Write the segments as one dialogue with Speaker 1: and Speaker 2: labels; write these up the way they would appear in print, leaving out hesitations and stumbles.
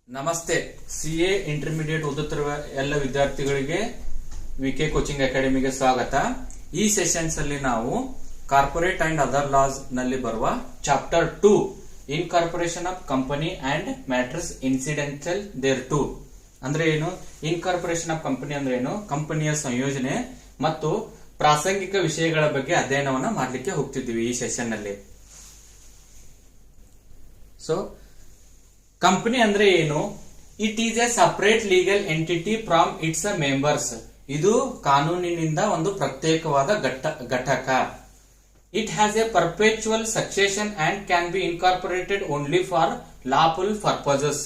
Speaker 1: ನಮಸ್ತೆ. CA intermediate ಓದುತ್ತಿರುವ ಎಲ್ಲ ವಿದ್ಯಾರ್ಥಿಗಳಿಗೆ ವಿಕೆ ಕೋಚಿಂಗ್ ಅಕಾಡೆಮಿಗೆ ಸ್ವಾಗತ. ಈ ಸೆಷನ್ಸ್ ಅಲ್ಲಿ ನಾವು ಕಾರ್ಪೊರೇಟ್ ಅಂಡ್ ಅದರ್ ಲಾಸ್ ನಲ್ಲಿ ಬರುವ chapter 2 incorporation of company and matters incidental thereto ಅಂದ್ರೆ ಏನು, ಇನ್ಕಾರ್ಪೊರೇಷನ್ ಆಫ್ ಕಂಪನಿ ಅಂದ್ರೆ ಏನು, ಕಂಪನಿಯ ಸಂಯೋಜನೆ ಮತ್ತು ಪ್ರಾಸಂಗಿಕ ವಿಷಯಗಳ ಬಗ್ಗೆ ಅಧ್ಯಯನವನ್ನ ಮಾಡಲಿಕ್ಕೆ ಹೋಗ್ತಿದ್ದೀವಿ ಈ ಸೆಷನ್ ನಲ್ಲಿ. ಸೊ ಕಂಪನಿ ಅಂದ್ರೆ ಏನು? It is A separate legal entity from it's members. ಇದು ಕಾನೂನಿನಿಂದ ಒಂದು ಪ್ರತ್ಯೇಕವಾದ ಘಟಕ. It has A perpetual succession and can be incorporated only for lawful purposes.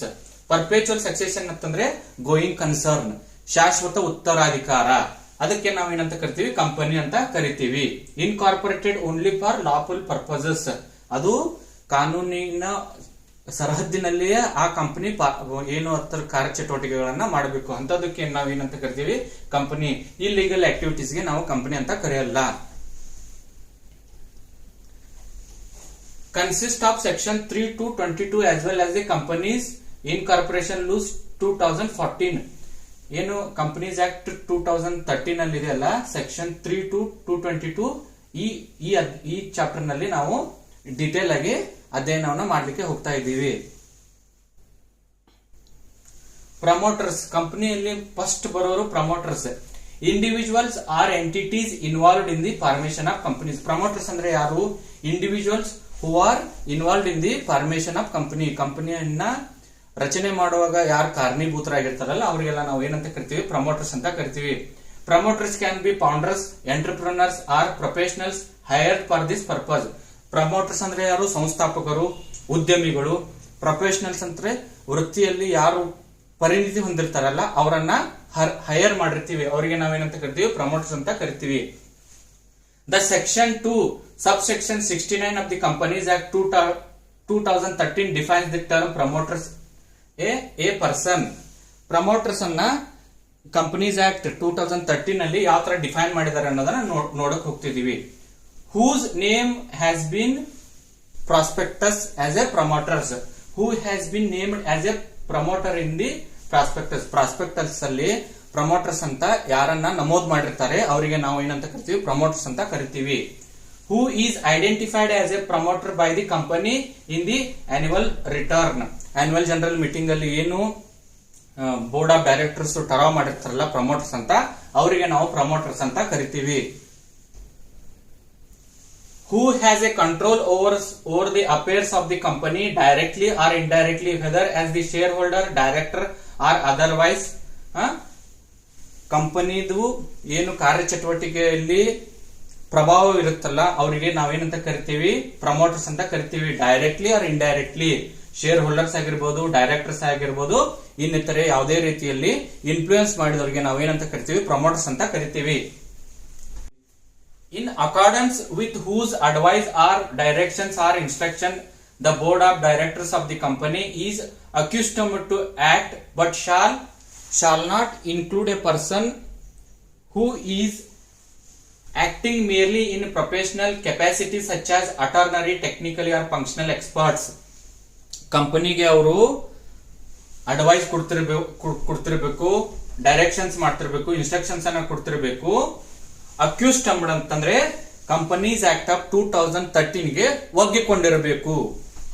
Speaker 1: Perpetual succession ಅಂತಂದ್ರೆ ಗೋಯಿಂಗ್ ಕನ್ಸರ್ನ್, ಶಾಶ್ವತ ಉತ್ತರಾಧಿಕಾರ. ಅದಕ್ಕೆ ನಾವೇನಂತ ಕರಿತೀವಿ? ಕಂಪನಿ ಅಂತ ಕರಿತೀವಿ. Incorporated only for lawful purposes, ಅದು ಕಾನೂನಿನ ಸರಹದ್ದಿನಲ್ಲಿಯೇ ಆ ಕಂಪನಿ ಏನು ಅದರ ಕಾರ್ಯಚಟುವಟಿಕೆಗಳನ್ನ ಮಾಡಬೇಕು ಅಂತದಕ್ಕೆ ನಾವೇನಂತ ಕರಿತೀವಿ? ಕಂಪನಿ. ಇಲ್ಲೀಗಲ್ ಆಕ್ಟಿವಿಟೀಸ್ಗೆ ನಾವು ಕಂಪನಿ ಅಂತ ಕರೆಯಲ್ಲ. Consist of section 3 to 22 as well as the companies incorporation laws 2014. ಏನು ಕಂಪನೀಸ್ ಆಕ್ಟ್ 2013 ಅಲ್ಲಿ ಇದೆಯಲ್ಲ, ಸೆಕ್ಷನ್ 3 to 222, ಈ ಚಾಪ್ಟರ್ ನಲ್ಲಿ ನಾವು ಡಿಟೇಲ್ ಆಗಿ ಅಧ್ಯಯನವನ್ನ ಮಾಡಲಿಕ್ಕೆ ಹೋಗ್ತಾ ಇದ್ದೀವಿ. ಪ್ರಮೋಟರ್ಸ್, ಕಂಪನಿಯಲ್ಲಿ ಫಸ್ಟ್ ಬರೋರು promoters. Individuals or entities involved in the formation of companies. Promoters ಅಂದ್ರೆ ಯಾರು? Individuals who are involved in the formation of company. ಕಂಪನಿಯನ್ನ ರಚನೆ ಮಾಡುವಾಗ ಯಾರು ಕಾರಣೀಭೂತರಾಗಿರ್ತಾರಲ್ಲ ಅವರಿಗೆಲ್ಲ ನಾವು ಏನಂತ ಕರಿತೀವಿ? ಪ್ರಮೋಟರ್ಸ್ ಅಂತ ಕರಿತೀವಿ. Promoters can be founders, entrepreneurs or professionals hired for this purpose. Promoters ಅಂದ್ರೆ ಯಾರು? ಸಂಸ್ಥಾಪಕರು, ಉದ್ಯಮಿಗಳು. ಪ್ರೊಫೆಷನಲ್ಸ್ ಅಂದ್ರೆ ವೃತ್ತಿಯಲ್ಲಿ ಯಾರು ಪರಿಣಿತಿ ಹೊಂದಿರ್ತಾರಲ್ಲ ಅವರನ್ನ ಹೈಯರ್ ಮಾಡಿರ್ತೀವಿ, ಅವರಿಗೆ ನಾವೇನಂತ ಕರಿತೀವಿ? ಪ್ರಮೋಟರ್ಸ್ ಅಂತ ಕರಿತೀವಿ. The section 2 sub section 69 of the companies act 2013 defines the term promoters A person. Promoters ಅನ್ನ ಕಂಪನೀಸ್ ಆಕ್ಟ್ 2013 ಅಲ್ಲಿ ಯಾವ ತರ ಡಿಫೈನ್ ಮಾಡಿದ್ದಾರೆ ಅನ್ನೋದನ್ನ ನೋಡಕ್ ಹೋಗ್ತಿದೀವಿ. Whose name has been prospectus as a promoters. Who has been named as a promoter in the prospectus. Prospectus ಅಲ್ಲಿ promoters ಅಂತ ಯಾರನ್ನ ನಮೂದ್ ಮಾಡಿರ್ತಾರೆ ಅವರಿಗೆ ನಾವು ಏನಂತ ಕರಿತೀವಿ? ಪ್ರಮೋಟರ್ಸ್ ಅಂತ ಕರಿತೀವಿ. Who is identified as a promoter by the company in the annual return. Annual general meeting ಅಲ್ಲಿ ಏನು ಬೋರ್ಡ್ ಆಫ್ ಡೈರೆಕ್ಟರ್ಸ್ ಟರ್ವ್ ಮಾಡಿರ್ತಾರಲ್ಲ ಪ್ರಮೋಟರ್ಸ್ ಅಂತ, ಅವರಿಗೆ ನಾವು ಪ್ರಮೋಟರ್ಸ್ ಅಂತ ಕರಿತೀವಿ. Who has a control over the affairs of the company directly or indirectly, whether as the shareholder, director or otherwise. ಕಂಪನಿದು ಏನು ಕಾರ್ಯಚಟುವಟಿಕೆಯಲ್ಲಿ ಪ್ರಭಾವ ಇರುತ್ತಲ್ಲ ಅವರಿಗೆ ನಾವೇನಂತ ಕರಿತೀವಿ? ಪ್ರಮೋಟರ್ಸ್ ಅಂತ ಕರಿತೀವಿ. Directly R indirectly share holders ಆಗಿರ್ಬೋದು, ಡೈರೆಕ್ಟರ್ಸ್ ಆಗಿರ್ಬೋದು, ಇನ್ನಿತರೆ ಯಾವುದೇ ರೀತಿಯಲ್ಲಿ ಇನ್ಫ್ಲೂಯೆನ್ಸ್ ಮಾಡಿದವರಿಗೆ ನಾವೇನಂತ ಕರಿತೀವಿ? ಪ್ರಮೋಟರ್ಸ್ ಅಂತ ಕರಿತೀವಿ. In accordance with whose advice or directions or instruction the board of directors of the company is accustomed to act, but shall not include a person who is acting merely in professional capacity such as attorney, technically or functional experts. ಕಂಪನಿಗೆ ಅವರು advice ಕೊಡ್ತಿರ್ಬೇಕು, directions ಮಾಡ್ತಿರ್ಬೇಕು, instructions ಅನ್ನ ಕೊಡ್ತಿರ್ಬೇಕು. ಅಕ್ಯೂಸ್ಟಮ್ಡ್ ಅಂತಂದ್ರೆ companies act of 2013 ಗೆ ಒಗ್ಗಿಕೊಂಡಿರಬೇಕು.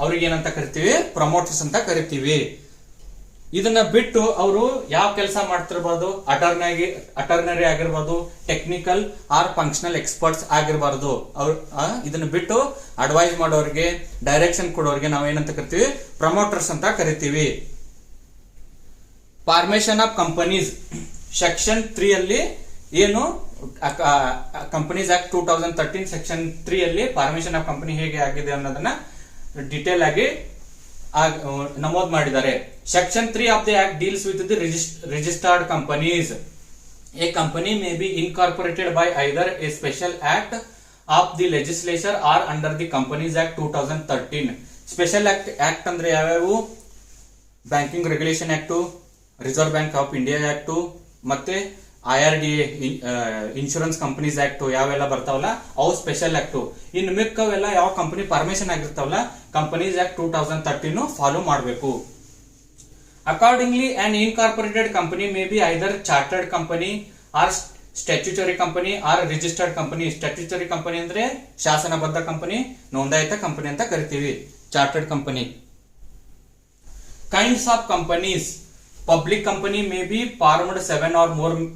Speaker 1: ಅವ್ರಿಗೆ ಏನಂತ ಕರಿತೀವಿ? Promoters ಅಂತ ಕರಿತೀವಿ. ಇದನ್ನ ಬಿಟ್ಟು ಅವರು ಯಾವ ಕೆಲಸ ಮಾಡ್ತಿರ್ಬೋದು? ಅಟರ್ನರಿ ಆಗಿರ್ಬೋದು, ಟೆಕ್ನಿಕಲ್ ಆರ್ ಫಂಕ್ಷನಲ್ ಎಕ್ಸ್ಪರ್ಟ್ಸ್ ಆಗಿರಬಾರ್ದು. ಇದನ್ನ ಬಿಟ್ಟು ಅಡ್ವೈಸ್ ಮಾಡೋರಿಗೆ, ಡೈರೆಕ್ಷನ್ ಕೊಡೋರಿಗೆ ನಾವೇನಂತ ಕರಿತೀವಿ? ಪ್ರಮೋಟರ್ಸ್ ಅಂತ ಕರಿತೀವಿ. ಫಾರ್ಮೇಶನ್ ಆಫ್ ಕಂಪನೀಸ್ ಸೆಕ್ಷನ್ 3 ಅಲ್ಲಿ ಏನು ಕಂಪನೀಸ್ ಆಕ್ಟ್ 2013 ಸೆಕ್ಷನ್ 3 ಅಲ್ಲಿ ಫಾರ್ಮೇಶನ್ ಆಫ್ ಕಂಪನಿ ಹೇಗೆ ಆಗಿದೆ ಅನ್ನೋದನ್ನ ಡಿಟೇಲ್ ಆಗಿ ನಮೂದ್ ಮಾಡಿದ್ದಾರೆ. Section 3 of the act deals with the registered companies. A company may be incorporated by either a special act of the legislature or under the companies act 2013. Special act ಅಂದ್ರೆ ಯಾವ್ಯಾವು? Banking regulation act, reserve bank of India act, ಮತ್ತೆ IRDA insurance companies act ಯಾವೆಲ್ಲ ಬರ್ತಾವಲ್ಲ ಅವು special act. ಇನ್ನು ಮಿಕ್ಕವೆಲ್ಲ ಯಾವ company permission ಆಗಿರ್ತಾವಲ್ಲ ಕಂಪನೀಸ್ ಆಕ್ಟ್ 2013 ಫಾಲೋ ಮಾಡಬೇಕು. Accordingly, an incorporated company may be either chartered company or statutory company R registered company. Statutory company ಅಂದ್ರೆ ಶಾಸನಬದ್ಧ ಕಂಪನಿ, ನೋಂದಾಯಿತ ಕಂಪನಿ ಅಂತ ಕರಿತೀವಿ. Chartered company. Kinds of companies. Public company may be formed 7 or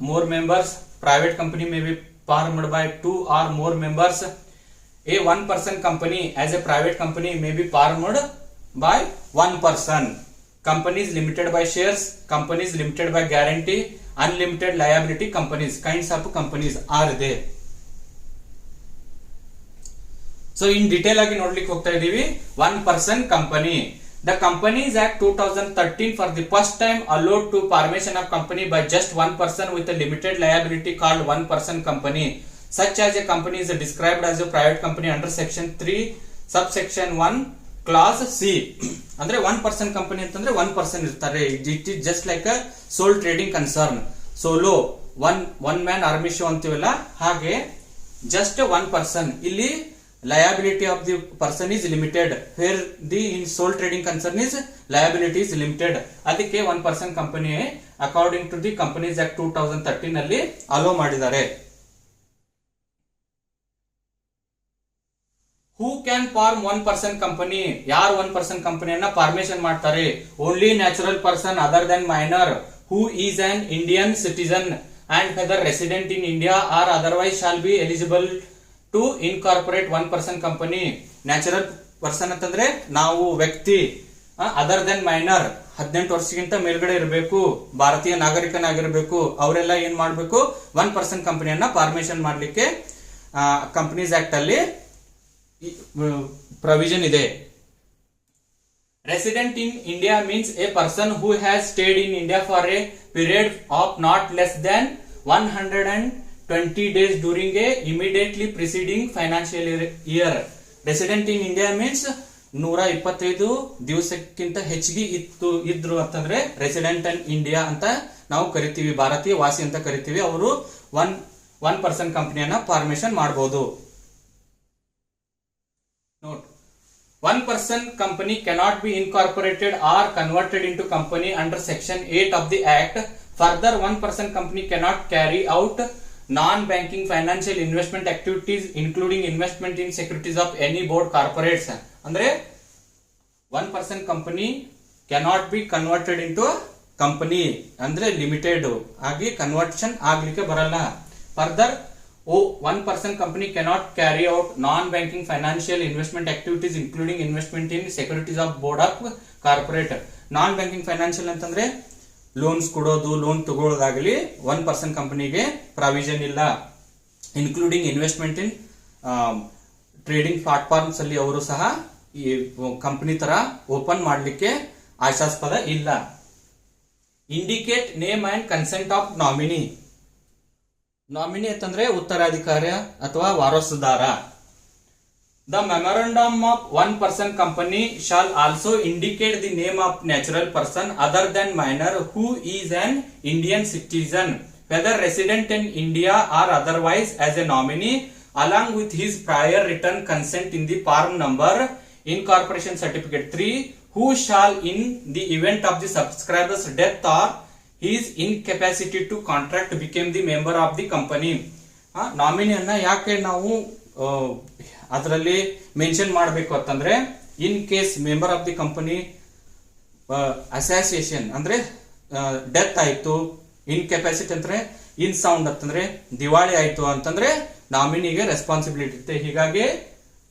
Speaker 1: more members. Private company may be formed by 2 or more members. A one-person company as a private company may be formed by one person. Companies limited by shares, companies limited by guarantee, unlimited liability companies. Kinds of companies are there. So in detail ಆಗಿ ನೋಡ್ಲಿಕ್ಕೆ ಹೋಗ್ತಾ ಇದೀವಿ. One person company. The Companies Act 2013 for the first time allowed to formation of company by just one person with a limited liability called one person company. Such as a company is described as a private company under section 3 subsection 1 clause C. ಅಂದ್ರೆ one person company ಅಂತಂದ್ರೆ one person ಇರ್ತಾರೆ. It is just like a sole trading concern. Solo one man army show ಅಂತೀವಲ್ಲ ಹಾಗೆ just one person. ಇಲ್ಲಿ liability of the person is limited, where the in sole trading concern is liability is limited. ಅದಕ್ಕೆ one person company according to the companies act 2013 ಅಲ್ಲಿ allow ಮಾಡಿದ್ದಾರೆ. Who can form one person company? ಯಾರು one person ಕಂಪನಿಯನ್ನ formation ಮಾಡ್ತಾರೆ? Only natural person other than minor who is an Indian citizen and whether resident in India or otherwise shall be eligible to incorporate one person company. Natural person ಅಂತಂದ್ರೆ ನಾವು ವ್ಯಕ್ತಿ, other than minor 18 ವರ್ಷಕ್ಕಿಂತ ಮೇಲ್ಗಡೆ ಇರಬೇಕು, ಭಾರತೀಯ ನಾಗರಿಕನಾಗಿರಬೇಕು. ಅವರೆಲ್ಲ ಏನ್ ಮಾಡ್ಬೇಕು? ಒನ್ ಪರ್ಸನ್ ಕಂಪನಿಯನ್ನ ಫಾರ್ಮೇಶನ್ ಮಾಡ್ಲಿಕ್ಕೆ ಕಂಪನೀಸ್ ಆಕ್ಟ್ ಅಲ್ಲಿ provision ಇದೆ. Resident in India means a person who has stayed in India for a period of not less than 120 days during a immediately preceding financial year. Resident in India means 125 ದಿವಸಕ್ಕಿಂತ ಹೆಚ್ಚಿಗೆ ಇದ್ರು ಅಂತಂದ್ರೆ resident in India ಅಂತ ನಾವು ಕರಿತೀವಿ, ಭಾರತೀಯ ವಾಸಿ ಅಂತ ಕರಿತೀವಿ. ಅವರು ಒನ್ ಪರ್ಸನ್ ಕಂಪನಿಯನ್ನ ಫಾರ್ಮೇಶನ್ ಮಾಡಬಹುದು. Note: one person company cannot be incorporated or converted into company under section 8 of the act. Further, one person company cannot carry out non-banking financial investment activities including investment in securities of any board corporates. ಅಂದ್ರೆ one person company cannot be converted into a company ಅಂದ್ರೆ limited ಆಗಿ conversion ಆಗ್ಲಿಕ್ಕೆ ಬರಲ್ಲ. Further, one person company cannot carry out non-banking financial investment activities including investment in securities of board of corporate. Non-banking financial ಅಂತಂದ್ರೆ loans ಕೊಡೋದು, loan ತಗೊಳ್ಳೋದಾಗಲಿ one person ಕಂಪನಿಗೆ provision ಇಲ್ಲ. Including investment in trading platforms ಅಲ್ಲಿ ಅವರು ಸಹ ಈ company ತರ open ಮಾಡಲಿಕ್ಕೆ ಆಶಾಸ್ಪದ ಇಲ್ಲ. Indicate name and consent of nominee. Nominee ಅಂತಂದ್ರೆ ಉತ್ತರಾಧಿಕಾರಿ ಅಥವಾ ವಾರಸುದಾರ. The memorandum of one person company shall also indicate the name of natural person other than minor who is an Indian citizen whether resident in India or otherwise as a nominee along with his prior written consent in the form number incorporation certificate 3 who shall in the event of the subscriber's death or his incapacity to contract became the member of the company. ನಾಮಿನಿಯನ್ನ ಯಾಕೆ ನಾವು ಅದರಲ್ಲಿ mention ಮಾಡಬೇಕು ಅಂತಂದ್ರೆ, ಇನ್ case member of the company association ಅಂದ್ರೆ death ಆಯ್ತು, ಇನ್ಕೆಪಾಸಿಟಿ ಅಂದ್ರೆ ಇನ್ sound ಅಂತಂದ್ರೆ ದಿವಾಳಿ ಆಯ್ತು ಅಂತಂದ್ರೆ ನಾಮಿನಿಗೆ ರೆಸ್ಪಾನ್ಸಿಬಿಲಿಟಿ ಇರುತ್ತೆ. ಹೀಗಾಗಿ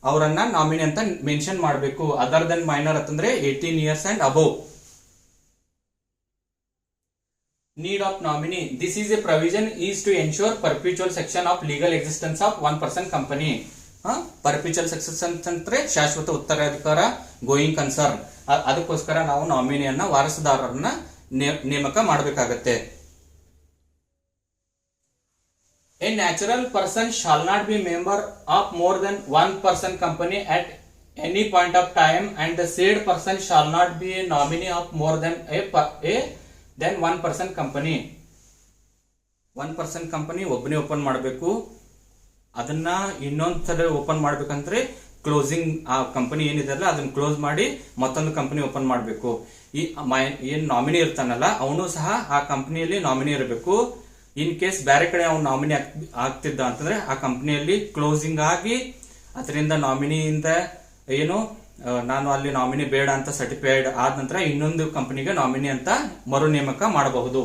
Speaker 1: ಅವರನ್ನ ನಾಮಿನಿ ಅಂತ ಮೆನ್ಷನ್ ಮಾಡಬೇಕು. ಅದರ್ ದನ್ ಮೈನರ್ ಅಂತಂದ್ರೆ 18 years and above. Need of nominee. This is a provision is to ensure perpetual section of legal existence of one person company. Perpetual succession ಅಂದ್ರೆ ಶಾಶ್ವತ ಉತ್ತರಾಧಿಕಾರ, ಗೋಯಿಂಗ್ ಕನ್ಸರ್ನ್. ಅದಕ್ಕೋಸ್ಕರ ನಾವು ನಾಮಿನಿಯನ್ನ ವಾರಸುದಾರರನ್ನ ನೇಮಕ ಮಾಡಬೇಕಾಗತ್ತೆ. A natural person shall not be member of more than one person company at any point of time and the said person shall not be a nominee of more than then one person company. One person company ಒಬ್ಬನೇ open ಮಾಡಬೇಕು. ಅದನ್ನ ಇನ್ನೊಂದ್ಸಲ open ಮಾಡ್ಬೇಕಂದ್ರೆ closing ಆ company ಏನಿದೆಲ್ಲ ಅದನ್ನ close ಮಾಡಿ ಮತ್ತೊಂದು ಕಂಪನಿ ಓಪನ್ ಮಾಡಬೇಕು. ಈ ಏನ್ ನಾಮಿನಿ ಇರ್ತಾನಲ್ಲ ಅವನು ಸಹ ಆ ಕಂಪನಿಯಲ್ಲಿ ನಾಮಿನಿ ಇರಬೇಕು. ಇನ್ ಕೇಸ್ ಬೇರೆ ಕಡೆ ಅವ್ನು ನಾಮಿನಿ ಆಗ್ತಿದ್ದ ಅಂತಂದ್ರೆ ಆ ಕಂಪನಿಯಲ್ಲಿ ಕ್ಲೋಸಿಂಗ್ ಆಗಿ ಅದರಿಂದ ನಾಮಿನಿಯಿಂದ ಏನು ನಾನು ಅಲ್ಲಿ ನಾಮಿನಿ ಬೇಡ ಅಂತ ಸರ್ಟಿಫೈಡ್ ಆದ ನಂತರ ಇನ್ನೊಂದು ಕಂಪನಿಗೆ ನಾಮಿನಿ ಅಂತ ಮರು ನೇಮಕ ಮಾಡಬಹುದು.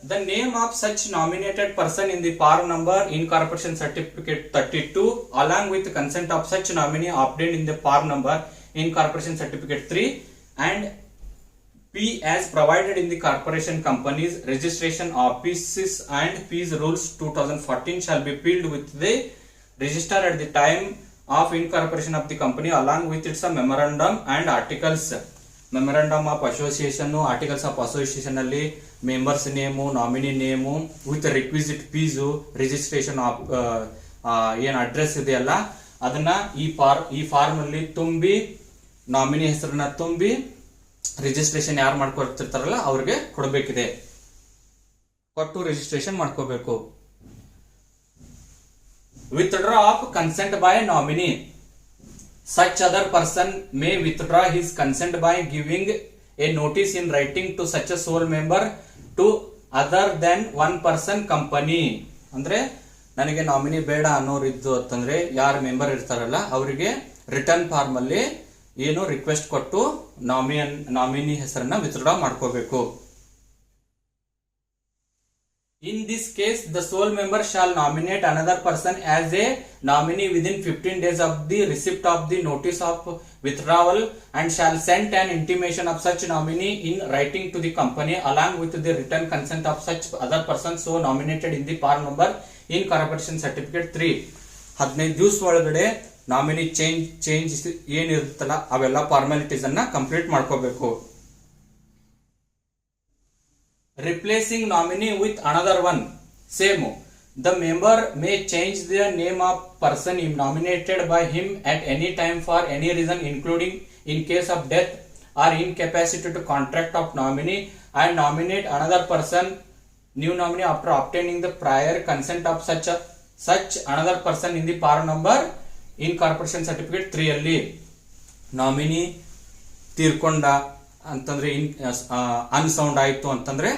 Speaker 1: The name of such nominated person in the PAR number incorporation certificate 32 along with consent of such nominee obtained in the PAR number incorporation certificate 3 and P as provided in the corporation companies registration offices and fees rules 2014 shall be filled with the register at the time of incorporation of the company along with its memorandum and articles. Memorandum of association, articles of association ಅಲ್ಲಿ members name, nominee name with requisite fees, registration of an address ಇದೆಯಲ್ಲ ಅದನ್ನ ಈ form ಅಲ್ಲಿ ತುಂಬಿ nominee ಹೆಸರನ್ನ ತುಂಬಿ registration ಯಾರು ಮಾಡ್ಕೊಳ್ತಿರ್ತಾರಲ್ಲ ಅವ್ರಿಗೆ ಕೊಡಬೇಕಿದೆ. ಕೊಟ್ಟು ರಿಜಿಸ್ಟ್ರೇಷನ್ ಮಾಡ್ಕೋಬೇಕು. Withdraw of consent by nominee. Such other person may withdraw his consent by giving a notice in writing to such a sole member to other than one person company. ಅಂದ್ರೆ ನನಗೆ nominee ಬೇಡ ಅನ್ನೋರು ಇದ್ದು ಅಂತಂದ್ರೆ ಯಾರು member ಇರ್ತಾರಲ್ಲ ಅವರಿಗೆ return form ಅಲ್ಲಿ ಏನು ರಿಕ್ವೆಸ್ಟ್ ಕೊಟ್ಟು ನಾಮಿನಿ ಹೆಸರನ್ನ ವಿತ್ಡ್ರಾ ಮಾಡ್ಕೋಬೇಕು. In this case, the sole member shall nominate another person as a nominee within 15 days of the receipt of the notice of withdrawal and shall send an intimation of such nominee in writing to the company along with the written consent of such other person so nominated in the PAR number in corporation certificate 3. 15 ದಿವಸ ಒಳಗಡೆ nominee change ಏನಿರುತ್ತಲ್ಲ ಅವೆಲ್ಲ formalities ಅನ್ನ complete ಮಾಡ್ಕೋಬೇಕು. Replacing nominee with another one. Same. The member may change the name of person nominated by him at any time for any reason including in case of death or incapacity to contract of nominee and nominate another person, new nominee after obtaining the prior consent of such another person in the PAR number in corporation certificate 3 ಅಲ್ಲಿ nominee ತೀರ್ಕೊಂಡ ಅಂತಂದ್ರೆ unsound ಆಯ್ತು ಅಂತಂದ್ರೆ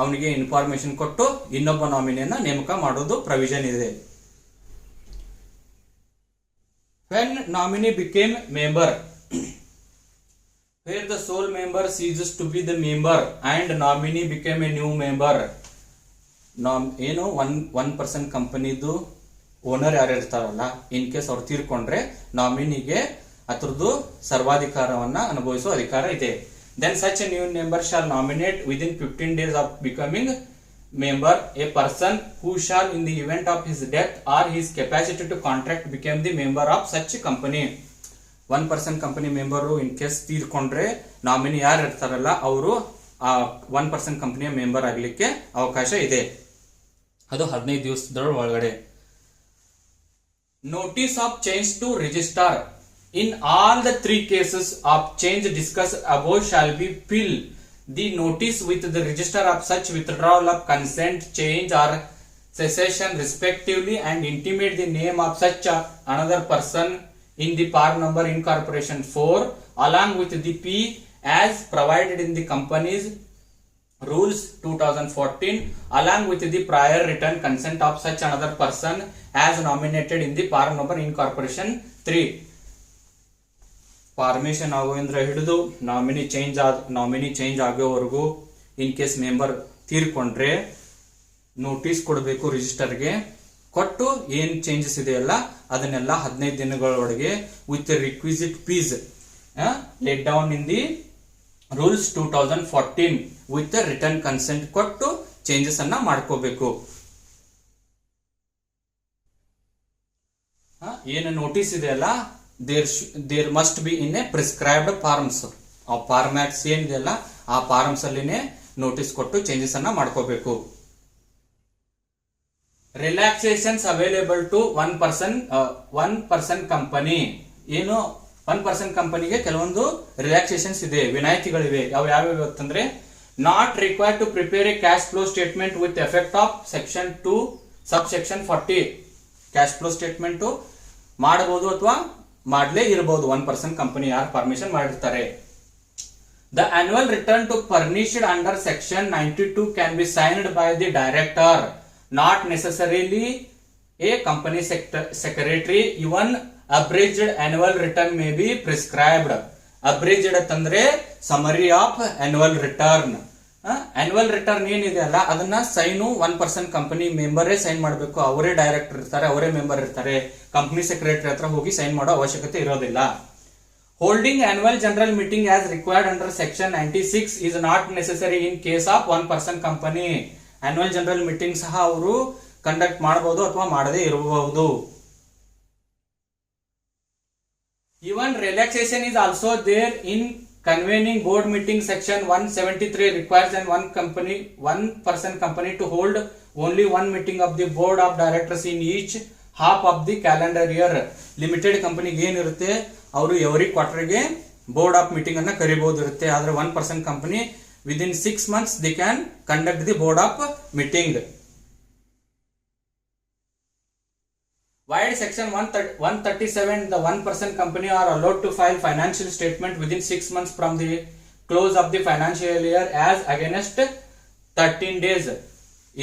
Speaker 1: ಅವನಿಗೆ information ಕೊಟ್ಟು ಇನ್ನೊಬ್ಬ ನಾಮಿನಿಯನ್ನ ನೇಮಕ ಮಾಡೋದು provision ಇದೆ. When nominee became member, where the sole member ceases to be the member and nominee became a new member. ಏನು ಒನ್ ಪರ್ಸನ್ ಕಂಪನಿದು ಓನರ್ ಯಾರು ಇರ್ತಾರಲ್ಲ ಇನ್ ಕೇಸ್ ಅವ್ರು ತೀರ್ಕೊಂಡ್ರೆ ನಾಮಿನಿಗೆ ಅದ್ರದ್ದು ಸರ್ವಾಧಿಕಾರವನ್ನ ಅನುಭವಿಸುವ ಅಧಿಕಾರ ಇದೆ. Then such a new member shall nominate within 15 days of becoming member a person who shall in the event of his death or his capacity to contract become the member of such company. One person company member in case ತೀರ್ಕೊಂಡ್ರೆ nominee ಯಾರು ಇರ್ತಾರಲ್ಲ ಅವರು ಆ one person ಕಂಪನಿಯ member ಆಗ್ಲಿಕ್ಕೆ ಅವಕಾಶ ಇದೆ. ಅದು 15 ದಿವಸದ ಒಳಗಡೆ. Notice of change to register. In all the 3 cases of change discussed above shall be filled the notice with the register of such withdrawal of consent, change or cessation respectively and intimate the name of such another person in the PAR number incorporation 4 along with the P as provided in the company's rules 2014 along with the prior written consent of such another person as nominated in the PAR number incorporation 3. Formation ಆಗೋದ್ರಿಂದ ಹಿಡಿದು nominee change ಆಗೋವರೆಗೂ in case member ತೀರ್ಕೊಂಡ್ರೆ notice ಕೊಡಬೇಕು ರಿಜಿಸ್ಟರ್ಗೆ. ಕೊಟ್ಟು ಏನ್ changes ಇದೆಯಲ್ಲ ಅದನ್ನೆಲ್ಲ 15 ದಿನಗಳೊಳಗೆ with requisite fees laid down in the rules 2014 with return consent ಕೊಟ್ಟು ಚೇಂಜಸ್ ಅನ್ನ ಮಾಡ್ಕೋಬೇಕು. ಏನು ನೋಟಿಸ್ ಇದೆಯಲ್ಲ there must be in a prescribed forms. ಆ ಫಾರ್ಮ್ಯಾಟ್ಸ್ ಏನಿದೆಯಲ್ಲ ಆ ಫಾರ್ಮ್ಸ್ ಅಲ್ಲಿನೇ ನೋಟಿಸ್ ಕೊಟ್ಟು ಚೇಂಜಸ್ ಅನ್ನ ಮಾಡ್ಕೋಬೇಕು. Relaxations available to one person company. ಏನು ಒನ್ ಪರ್ಸನ್ ಕಂಪನಿಗೆ ಕೆಲವೊಂದು ರಿಲ್ಯಾಕ್ಸೇಷನ್ಸ್ ಇದೆ, ವಿನಾಯಿತಿಗಳಿವೆ. ಯಾವ್ಯಾವ ಅಂತಂದ್ರೆ not required to prepare a cash flow statement with effect of section 2 sub section 40. Cash flow statement ಮಾಡಬಹುದು ಅಥವಾ ಮಾಡ್ಲೇ ಇರಬಹುದು 1% ಕಂಪನಿ ಯಾರು ಪರ್ಮಿಷನ್ ಮಾಡಿರ್ತಾರೆ. The annual return to furnished under section 92 can be signed by the director, not necessarily a company secretary. Even abridged annual return may be prescribed. Abridged ಅಂತಂದ್ರೆ summary of annual return. Annual return ಏನಿದೆ ಅಲ್ಲ ಅದನ್ನ sign 1% company ಮೆಂಬರೇ sign ಮಾಡಬೇಕು. ಅವರೇ director ಇರ್ತಾರೆ, ಅವರೇ member ಇರ್ತಾರೆ. Company secretary ಹತ್ರ ಹೋಗಿ ಸೈನ್ ಮಾಡೋ ಅವಶ್ಯಕತೆ ಇರೋದಿಲ್ಲ. Holding annual general meeting as required under section 96 is not necessary in case of 1% company. Annual general meeting ಸಹ ಅವರು ಕಂಡಕ್ಟ್ ಮಾಡಬಹುದು ಅಥವಾ ಮಾಡದೇ ಇರಬಹುದು. Even relaxation is also there in convening board meeting. Section 173 requires an 1% company to hold only one meeting of the board of directors in each half of the calendar year. Limited ಕಂಪನಿಗೆ ಏನಿರುತ್ತೆ ಅವರು every ಕ್ವಾರ್ಟರ್ಗೆ board of meeting ಅನ್ನ ಕರಿಬಹುದು ಇರುತ್ತೆ. ಆದ್ರೆ 1% company within 6 months they can conduct the board of meeting. While section 137, the 1% company are allowed to file financial statement within 6 months from the close of the financial year as against 13 days.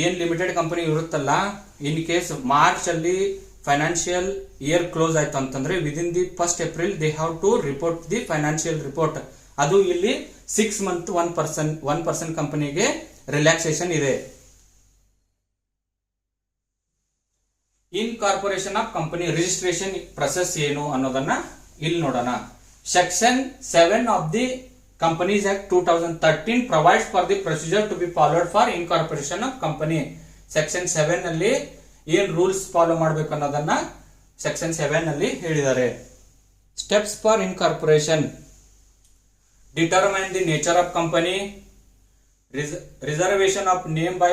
Speaker 1: ಏನ್ limited company ಇರುತ್ತಲ್ಲ, in case March ಅಲ್ಲಿ financial year close ಆಯ್ತು ಅಂತಂದ್ರೆ within the 1st April they have to report the financial report. ಅದು ಇಲ್ಲಿ 6 months 1% ಕಂಪನಿಗೆ relaxation ಇದೆ. Incorporation of company registration process ಏನು ಅನ್ನೋದನ್ನ ಇಲ್ಲಿ ನೋಡೋಣ. Section 7 of the companies act 2013 provides for the procedure to be followed for incorporation of company. Section 7 ನಲ್ಲಿ ಏನ್ ರೂಲ್ಸ್ ಫಾಲೋ ಮಾಡಬೇಕು ಅನ್ನೋದನ್ನ ಸೆಕ್ಷನ್ 7 ನಲ್ಲಿ ಹೇಳಿದ್ದಾರೆ. Steps for incorporation: determine the nature of company, reservation of name by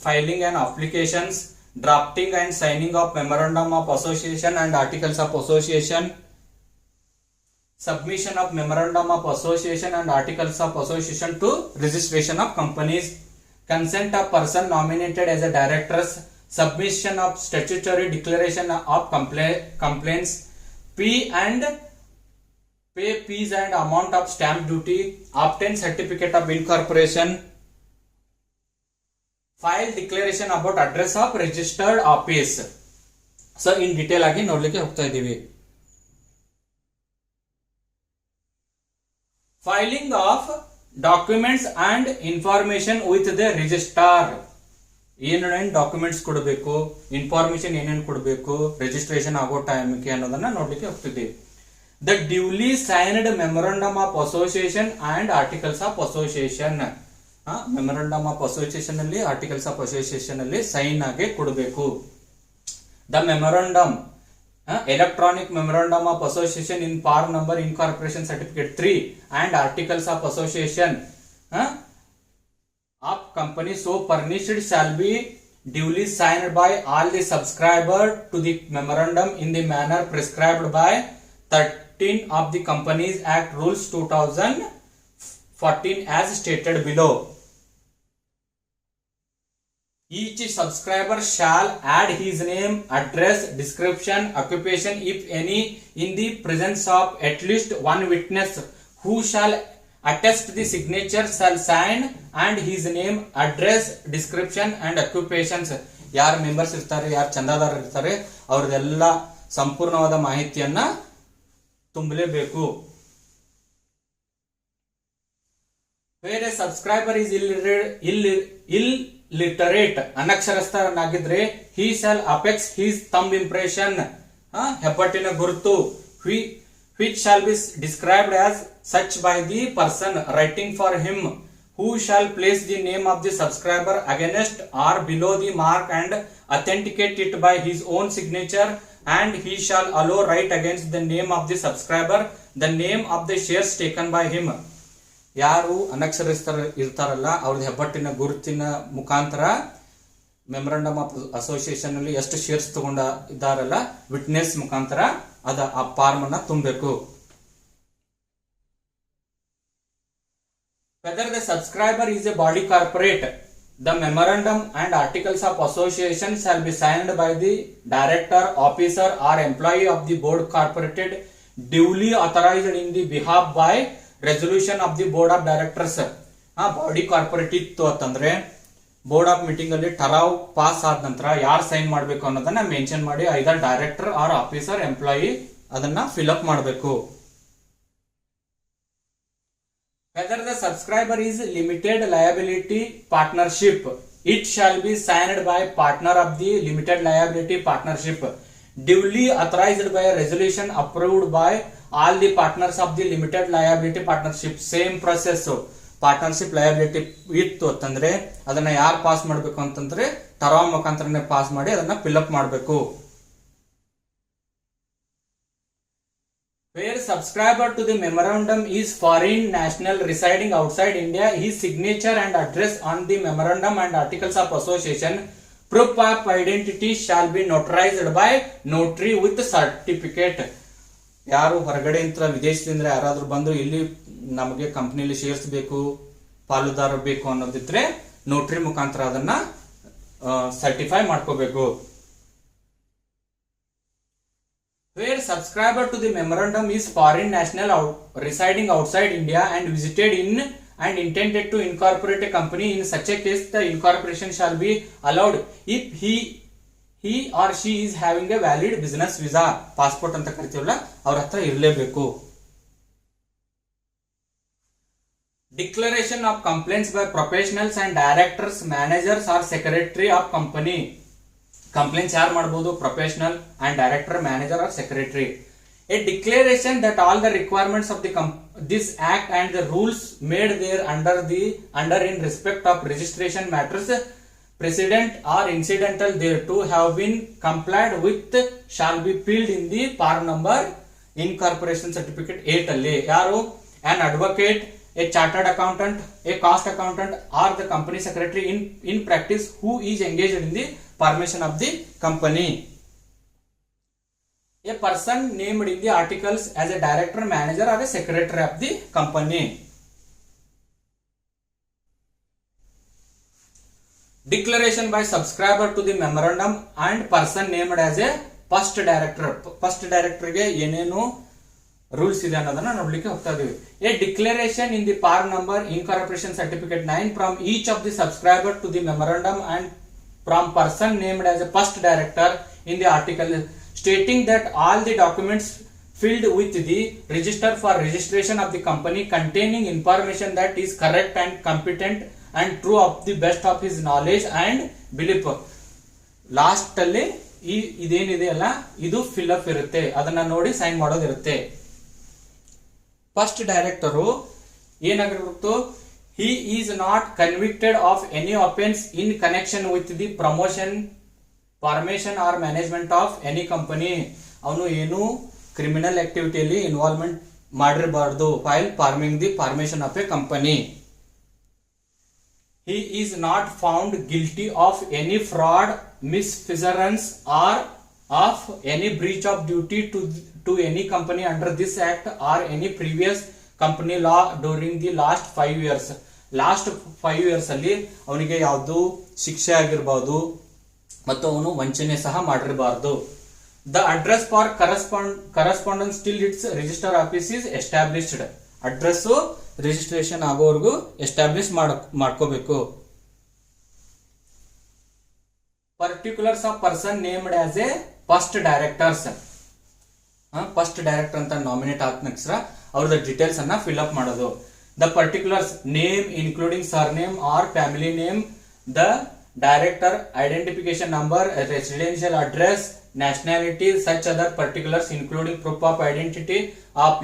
Speaker 1: filing and applications, drafting and signing of memorandum of association and articles of association, submission of memorandum of association and articles of association to registration of companies, consent of person nominated as a directors, submission of statutory declaration of complaints, pay fees and amount of stamp duty, obtain certificate of incorporation, file declaration about address of registered office. So in detail ಆಗಿ ನೋಡ್ಲಿಕ್ಕೆ ಹೋಗ್ತಾ ಇದ್ದೀವಿ. Filing of documents and information with the registrar. ಏನೇನು documents ಕೊಡಬೇಕು, information ಏನೇನು ಕೊಡಬೇಕು registration ಆಗೋ ಟೈಮ್ಗೆ ಅನ್ನೋದನ್ನ ನೋಡ್ಲಿಕ್ಕೆ ಹೋಗ್ತಿದ್ದೀವಿ. The duly signed memorandum of association and articles of association. Memorandum of association ಅಲ್ಲಿ ಆರ್ಟಿಕಲ್ಸ್ ಆಫ್ ಅಸೋಸಿಯೇಷನ್ ಅಲ್ಲಿ ಸೈನ್ ಆಗಿ ಕೊಡಬೇಕು. The memorandum electronic memorandum of association in form number incorporation certificate 3 and articles of association of company so furnished shall be duly signed by all the subscriber to the memorandum in the manner prescribed by 13 of the companies act rules 2014 as stated below. Each subscriber shall add his name, address, description, occupation, if any, in the presence of at least one witness who shall attest the signature shall sign and his name, address, description and occupations. ಯಾರು members ಇರ್ತಾರೆ, ಯಾರು ಚಂದಾದಾರರು ಇರ್ತಾರೆ ಅವ್ರದೆಲ್ಲ ಸಂಪೂರ್ಣವಾದ ಮಾಹಿತಿಯನ್ನ ತುಂಬಲೇಬೇಕು. Where a subscriber is illiterate, ಅನಕ್ಷರಸ್ಥನಾಗಿದ್ರೆ he shall affix his thumb impression, ಹೆಬ್ಬಟ್ಟಿನ ಗುರುತು, which shall be described as such by the person writing for him, who shall place the name of the subscriber against or below the mark and authenticate it by his own signature, and he shall allow write against the name of the subscriber the name of the shares taken by him. ಯಾರು ಅನಕ್ಷರಸ್ಥರ ಇರ್ತಾರಲ್ಲ ಅವ್ರದ್ದು ಹೆಬ್ಬಟ್ಟಿನ ಗುರುತಿನ ಮುಖಾಂತರ memorandum of association ಅಲ್ಲಿ ಎಷ್ಟು shares ತಗೊಂಡ ಇದ್ದಾರಲ್ಲ witness ಮುಖಾಂತರ ಆ ಫಾರ್ಮ್ ಅನ್ನ ತುಂಬಬೇಕು. Whether the subscriber is a body corporate, The memorandum and articles of association shall be signed by the director, officer or employee of the board corporated duly authorized in the behalf by resolution of the board of directors. Body corporate ಇತ್ತು ಅಂತಂದ್ರೆ board of meeting ಅಲ್ಲಿ ಠರಾವ್ pass ಆದ ನಂತರ ಯಾರು sign ಮಾಡಬೇಕು ಅನ್ನೋದನ್ನ mention ಮಾಡಿ ಐದರ್ director R officer employee ಅದನ್ನ ಫಿಲ್ ಅಪ್ ಮಾಡಬೇಕು. Whether the subscriber is limited liability partnership, it shall be signed by partner of the limited liability partnership, duly authorized by a resolution approved by all the partners of the limited liability partnership. Same process. Partnership liability ಇತ್ತು ಅಂತಂದ್ರೆ ಅದನ್ನ ಯಾರು pass ಮಾಡಬೇಕು ಅಂತಂದ್ರೆ ಠರಾವ್ ಮುಖಾಂತರನೇ pass ಮಾಡಿ ಅದನ್ನ fill up ಮಾಡಬೇಕು. Where subscriber to the memorandum is foreign national residing outside India, his signature and address on the memorandum and articles of association, proof of identity shall be notarized by notary with certificate. ಯಾರು ಹೊರಗಡೆಯಿಂದ ವಿದೇಶದಿಂದ ಯಾರಾದ್ರೂ ಬಂದು ಇಲ್ಲಿ ನಮಗೆ ಕಂಪನಿಯಲ್ಲಿ shares ಬೇಕು, ಪಾಲುದಾರ ಬೇಕು ಅನ್ನೋದಿದ್ರೆ ನೋಟ್ರಿ ಮುಖಾಂತರ ಅದನ್ನ ಸರ್ಟಿಫೈ ಮಾಡ್ಕೋಬೇಕು. Where subscriber to the memorandum is foreign national residing outside India and visited in and intended to incorporate a company, in such a case the incorporation shall be allowed if he or she is having a valid business visa. Passport ಅಂತ ಕರಿತೀವಲ್ಲ ಅವ್ರ ಹತ್ರ ಇರಲೇಬೇಕು. Declaration of complaints by professionals and directors, managers or secretary of company. Complaints ಯಾರು ಮಾಡಬಹುದು? Professional and director, manager or secretary. A declaration that all the requirements of this act and the rules made there under in respect of registration matters precedent or incidental thereto have been complied with shall be filled in the par number incorporation certificate 8 ಅಲ್ಲಿ. ಯಾರು? an advocate, a chartered accountant, a cost accountant or the company secretary in practice who is engaged in the formation of the company. A person named in the articles as a director, manager or a secretary of the company. Declaration by subscriber to the memorandum and person named as a first director. First director ಗೆ ಏನೇನು rules ಇದೆ ಅನ್ನೋದನ್ನ ನೋಡ್ಲಿಕ್ಕೆ ಹೋಗ್ತಾ ಇದೀವಿ. A declaration in the par number incorporation certificate 9 from each of the subscriber to the memorandum and from person named as a first director in the article, stating that all the documents filled with the register for registration of the company containing information that is correct and competent and true of the best of his knowledge and belief. Last ಅಲ್ಲಿ ಇದೇನಿದೆ ಅಲ್ಲ ಇದು fill up ಇರುತ್ತೆ, ಅದನ್ನ ನೋಡಿ sign ಮಾಡೋದಿರುತ್ತೆ. First director ಏನಾಗಿರ್ಬೇಕು? He is not convicted of any offense in connection with the promotion, formation or management of any company. ಅವನು ಏನು ಕ್ರಿಮಿನಲ್ ಆಕ್ಟಿವಿಟಿಯಲ್ಲಿ ಇನ್ವಾಲ್ವ್ಮೆಂಟ್ ಮಾಡಿರಬಾರ್ದು while forming the formation of a company. He is not found guilty of any fraud, misfeasance or of any breach of duty to any company under this act or any previous company law during the last 5 years. Last 5 years ಅಲ್ಲಿ ಅವನಿಗೆ ಯಾವುದು ಶಿಕ್ಷೆ ಆಗಿರಬಹುದು ಮತ್ತು ಅವನು ವಂಚನೆ ಸಹ ಮಾಡಿರಬಾರದು. The address for correspondence till its register office is established. Address registration ಆಗೋವರೆಗೂ ಎಸ್ಟಾಬ್ಲಿಷ್ ಮಾಡ್ಕೋಬೇಕು. Particulars of person named as A first directors. First director ಅಂತ ನಾಮಿನೇಟ್ ಆದ ನಂತರ ಅವ್ರದ್ದು ಡೀಟೇಲ್ಸ್ ಅನ್ನ ಫಿಲ್ ಅಪ್ ಮಾಡೋದು. The particulars: name including surname or family name, the director, identification number, residential address, nationality, such other particulars including proof of identity of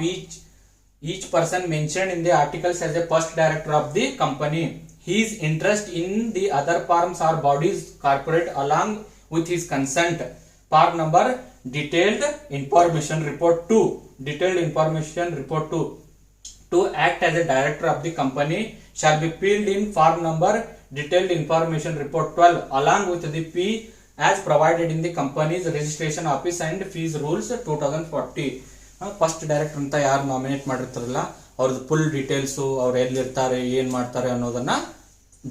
Speaker 1: each person mentioned in the articles as a first director of the company, his interest in the other firms or bodies corporate along with his consent. Part number detailed information report 2. Detailed information report 2. To act as a director of the company shall be filled in form number detailed information report 12 along with the fee as provided in the company's registration office and fees rules 2040. First director ಅಂತ ಯಾರು nominate ಮಾಡಿರ್ತಾರಲ್ಲ ಅವ್ರದ್ದು full details, ಅವ್ರು ಎಲ್ಲಿರ್ತಾರೆ, ಏನ್ ಮಾಡ್ತಾರೆ ಅನ್ನೋದನ್ನ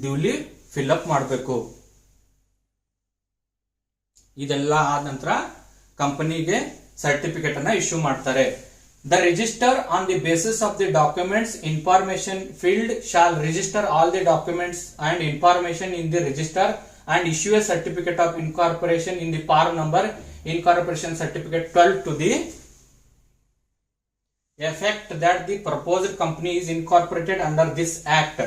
Speaker 1: duly fill up ಮಾಡಬೇಕು. ಇದೆಲ್ಲ ಆದ ನಂತರ ಕಂಪನಿಗೆ ಸರ್ಟಿಫಿಕೇಟ್ ಅನ್ನ ಇಶ್ಯೂ ಮಾಡ್ತಾರೆ. The registrar on the basis of the documents information filed shall register all the documents and information in the register and issue a certificate of incorporation in the par number incorporation certificate 12 to the effect that the proposed company is incorporated under this act.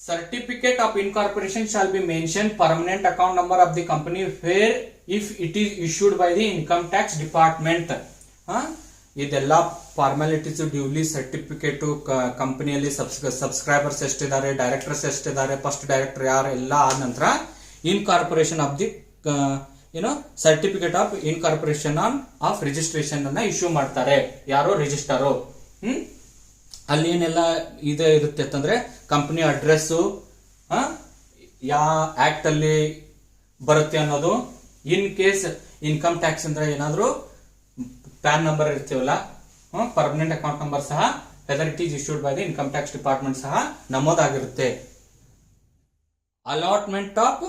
Speaker 1: Certificate of incorporation shall be mentioned permanent account number of the company where if it is issued by the income tax department. ಇದೆಲ್ಲ formalities duly certificate ಕಂಪನಿಯಲ್ಲಿ subscribers ಎಷ್ಟಿದ್ದಾರೆ, directors ಎಷ್ಟಿದ್ದಾರೆ, first director ಯಾರು ಎಲ್ಲ ಆದ ನಂತರ incorporation of the certificate of incorporation of registration ಅನ್ನ issue ಮಾಡ್ತಾರೆ. ಯಾರು register. ಅಲ್ಲಿ ಏನೆಲ್ಲ ಇದೆ ಇರುತ್ತೆ ಅಂತಂದ್ರೆ ಕಂಪನಿ ಅಡ್ರೆಸ್ ಯಾವ ಆಕ್ಟ್ ಅಲ್ಲಿ ಬರುತ್ತೆ ಅನ್ನೋದು, ಇನ್ ಕೇಸ್ ಇನ್ಕಮ್ ಟ್ಯಾಕ್ಸ್ ಅಂದ್ರೆ ಏನಾದ್ರು ಪ್ಯಾನ್ ನಂಬರ್ ಇರ್ತೀವಲ್ಲ, ಪರ್ಮನೆಂಟ್ ಅಕೌಂಟ್ ನಂಬರ್ ಸಹ whether it is issued by the income tax department ಸಹ ನಮೂದಾಗಿರುತ್ತೆ. Allotment of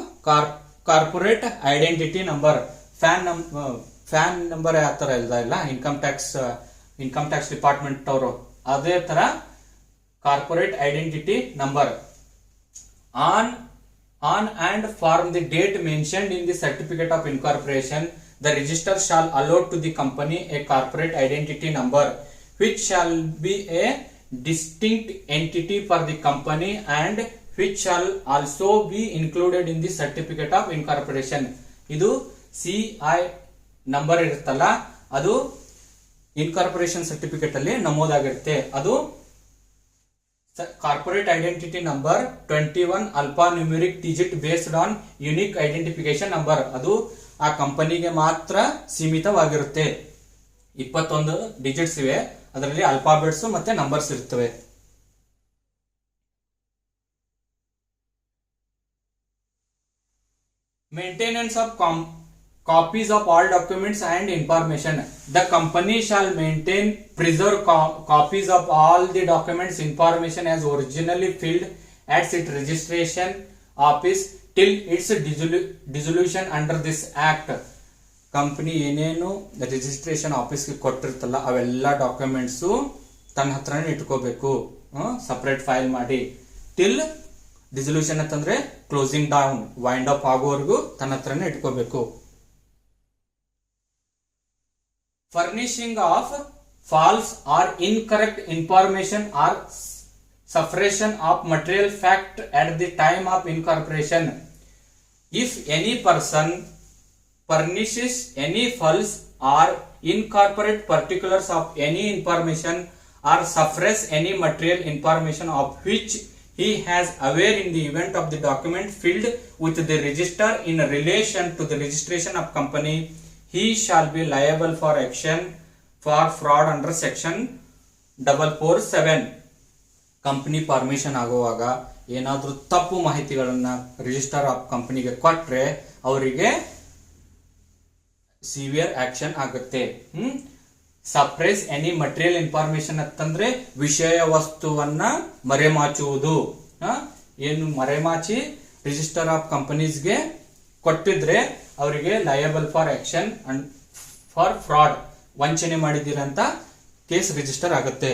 Speaker 1: corporate identity number, PAN number ಯಾವ ತರ ಇಲ್ಲ ಇನ್ಕಮ್ ಟ್ಯಾಕ್ಸ್ ಡಿಪಾರ್ಟ್ಮೆಂಟ್ ಅವರು, ಅದೇ ತರ corporate identity number on and from the date mentioned in the certificate of incorporation, the register shall allot to the company a corporate identity number which shall be a distinct entity for the company and which shall also be included in the certificate of incorporation. ಇದು CI number ಇರುತ್ತಲ್ಲ, ಅದು incorporation certificate ಅಲ್ಲಿ ನಮೂದಾಗಿರುತ್ತೆ. ಅದು corporate identity number 21 alpha numeric digit based on unique identification number. ಅದು ಆ ಕಂಪನಿಗೆ ಮಾತ್ರ ಸೀಮಿತವಾಗಿರುತ್ತೆ. 21 digits ಇವೆ, ಅದರಲ್ಲಿ ಅಲ್ಫಾಬೆಟ್ಸ್ ಮತ್ತೆ ನಂಬರ್ಸ್ ಇರ್ತವೆ. Maintenance of copies of all documents and information. The company shall preserve copies of all the documents information as originally filled at its registration office till its dissolution under this act. Company ಏನೇನು registration ಆಫೀಸ್ಗೆ ಕೊಟ್ಟಿರ್ತಲ್ಲ ಅವೆಲ್ಲ documents ತನ್ನ ಹತ್ರನೇ ಇಟ್ಕೋಬೇಕು, separate file ಮಾಡಿ. Till dissolution ಅಂತಂದ್ರೆ closing down, wind up ಆಗೋವರೆಗೂ ತನ್ನ ಹತ್ರನೇ ಇಟ್ಕೋಬೇಕು. Furnishing of false or incorrect information or suppression of material fact at the time of incorporation. If any person furnishes any false or incorrect particulars of any information or suppress any material information of which he has aware in the event of the document filled with the register in relation to the registration of company, he shall be liable for action for fraud under section 447. Company permission ಆಗುವಾಗ ಏನಾದ್ರೂ ತಪ್ಪು ಮಾಹಿತಿಗಳನ್ನ register of ಕಂಪನಿಗೆ ಕೊಟ್ರೆ ಅವರಿಗೆ severe action ಆಗುತ್ತೆ. Suppress any material information ಅಂತಂದ್ರೆ ವಿಷಯ ವಸ್ತುವನ್ನ ಮರೆಮಾಚುವುದು. ಏನು ಮರೆಮಾಚಿ ರಿಜಿಸ್ಟರ್ ಆಫ್ ಕಂಪನೀಸ್ಗೆ ಕೊಟ್ಟಿದ್ರೆ ಅವರಿಗೆ liable for action and for fraud, ವಂಚನೆ ಮಾಡಿದ್ದೀರಂತ ಕೇಸ್ ರಿಜಿಸ್ಟರ್ ಆಗುತ್ತೆ.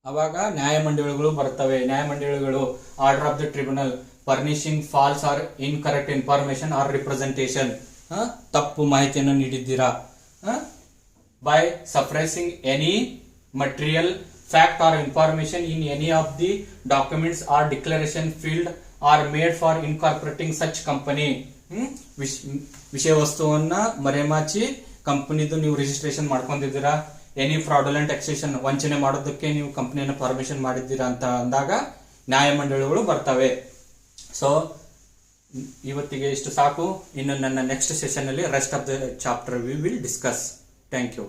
Speaker 1: ಅವಾಗ ನ್ಯಾಯಮಂಡಳಿಗಳು ಬರ್ತವೆ. ನ್ಯಾಯಮಂಡಳಿಗಳು order of the tribunal furnishing false or incorrect information or representation, ತಪ್ಪು ಮಾಹಿತಿಯನ್ನು ನೀಡಿದ್ದೀರಾ, by suppressing any material fact or information in any of the documents or declaration filed or made for incorporating such company. ವಿಷಯ ವಸ್ತುವನ್ನ ಮರೆಮಾಚಿ ಕಂಪನಿದು ನೀವು registration ಮಾಡ್ಕೊಂಡಿದ್ದೀರಾ, any ಫ್ರಾಡುಲೆಂಟ್ ಎಕ್ಸೆಷನ್ ವಂಚನೆ ಮಾಡೋದಕ್ಕೆ ನೀವು ಕಂಪನಿಯನ್ನು ಪರ್ಮಿಷನ್ ಮಾಡಿದ್ದೀರಾ ಅಂತ ಅಂದಾಗ ನ್ಯಾಯಮಂಡಳಿಗಳು ಬರ್ತವೆ. ಸೊ ಇವತ್ತಿಗೆ ಇಷ್ಟು ಸಾಕು. ಇನ್ನು ನನ್ನ ನೆಕ್ಸ್ಟ್ ಸೆಷನ್ ಅಲ್ಲಿ rest of the chapter we will discuss. Thank you.